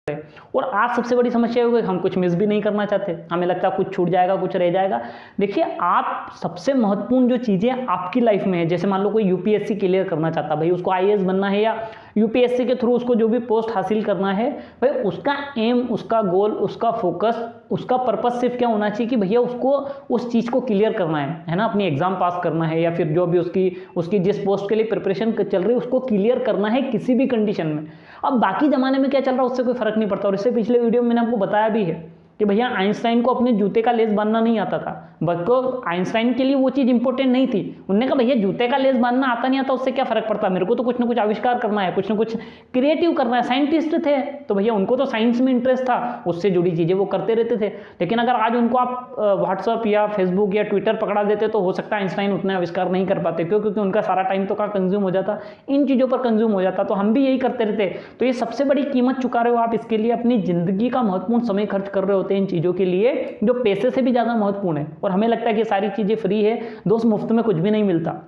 और आज सबसे बड़ी समस्या हो गई, हम कुछ मिस भी नहीं करना चाहते, हमें लगता है कुछ छूट जाएगा, कुछ रह जाएगा। देखिए, आप सबसे महत्वपूर्ण जो चीज़ें आपकी लाइफ में है, जैसे मान लो कोई यूपीएससी क्लियर करना चाहता, भाई उसको आईएएस बनना है या यूपीएससी के थ्रू उसको जो भी पोस्ट हासिल करना है, भाई उसका एम, उसका गोल, उसका फोकस, उसका पर्पस सिर्फ क्या होना चाहिए कि भैया उसको उस चीज़ को क्लियर करना है ना, अपनी एग्जाम पास करना है या फिर जो भी उसकी जिस पोस्ट के लिए प्रिपरेशन चल रही है उसको क्लियर करना है किसी भी कंडीशन में। अब बाकी जमाने में क्या चल रहा है उससे कोई फर्क नहीं पड़ता। और इससे पिछले वीडियो में मैंने आपको बताया भी है कि भैया आइंस्टाइन को अपने जूते का लेस बांधना नहीं आता था, बल्कि आइंस्टाइन के लिए वो चीज़ इंपॉर्टेंट नहीं थी। उन्होंने कहा भैया जूते का लेस बांधना आता नहीं आता, उससे क्या फर्क पड़ता, मेरे को तो कुछ ना कुछ आविष्कार करना है, कुछ ना कुछ क्रिएटिव करना है। साइंटिस्ट थे तो भैया उनको तो साइंस में इंटरेस्ट था, उससे जुड़ी चीज़ें वो करते रहते थे। लेकिन अगर आज उनको आप व्हाट्सअप या फेसबुक या ट्विटर पकड़ा देते तो हो सकता है आइंस्टाइन उतने आविष्कार नहीं कर पाते। क्यों? क्योंकि उनका सारा टाइम तो कहाँ कंज्यूम हो जाता, इन चीज़ों पर कंज्यूम हो जाता। तो हम भी यही करते रहते। तो ये सबसे बड़ी कीमत चुका रहे हो आप इसके लिए, अपनी जिंदगी का महत्वपूर्ण समय खर्च कर रहे होते हैं इन चीज़ों के लिए जो पैसे से भी ज़्यादा महत्वपूर्ण है। और हमें लगता है कि सारी चीज़ें फ्री है। दोस्त, मुफ्त में कुछ भी नहीं मिलता।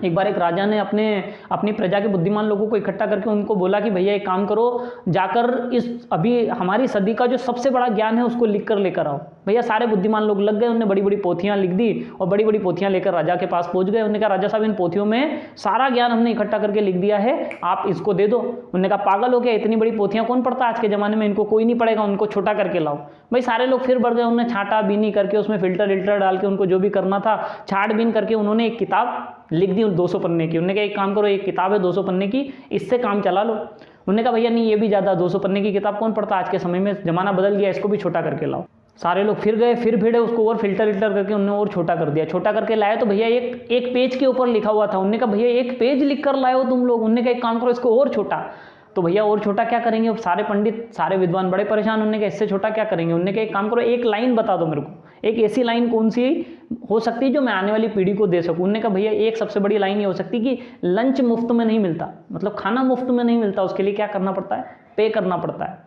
एक बार एक राजा ने अपनी प्रजा के बुद्धिमान लोगों को इकट्ठा करके उनको बोला कि भैया एक काम करो, जाकर इस अभी हमारी सदी का जो सबसे बड़ा ज्ञान है उसको लिख कर लेकर आओ। भैया सारे बुद्धिमान लोग लग गए, उन्होंने बड़ी बड़ी पोथियां लिख दी और बड़ी बड़ी पोथियां लेकर राजा के पास पहुंच गए। उन्होंने कहा राजा साहब इन पोथियों में सारा ज्ञान हमने इकट्ठा करके लिख दिया है, आप इसको दे दो। उन्होंने कहा पागल हो गया, इतनी बड़ी पोथियां कौन पढ़ता आज के ज़माने में, इनको कोई नहीं पढ़ेगा, उनको छोटा करके लाओ। भाई सारे लोग फिर बढ़ गए, उन्होंने छाटा बीनी करके उसमें फिल्टर डाल के उनको जो भी करना था छाट बीन करके उन्होंने एक किताब लिख दी 200 पन्ने की। उन्होंने कहा एक काम करो, एक किताब है 200 पन्ने की, इससे काम चला लो। उन्होंने कहा भैया नहीं ये भी ज़्यादा, 200 पन्ने की किताब कौन पढ़ता आज के समय में, ज़माना बदल गया, इसको भी छोटा करके लाओ। सारे लोग फिर गए, फिर भिड़े, उसको और फिल्टर करके उन्होंने और छोटा कर दिया। छोटा करके लाए तो भैया एक पेज के ऊपर लिखा हुआ था। उन्होंने कहा भैया एक पेज लिख कर लाए हो तुम लोग। उन्होंने कहा एक काम करो इसको और छोटा। तो भैया और छोटा क्या करेंगे, अब सारे पंडित सारे विद्वान बड़े परेशान। उन्होंने कहा इससे छोटा क्या करेंगे। उन्होंने कहा एक काम करो, एक लाइन बता दो मेरे को, एक ऐसी लाइन कौन सी हो सकती है जो मैं आने वाली पीढ़ी को दे सकूं। उन्होंने कहा भैया एक सबसे बड़ी लाइन ये हो सकती कि लंच मुफ्त में नहीं मिलता, मतलब खाना मुफ्त में नहीं मिलता, उसके लिए क्या करना पड़ता है, पे करना पड़ता है।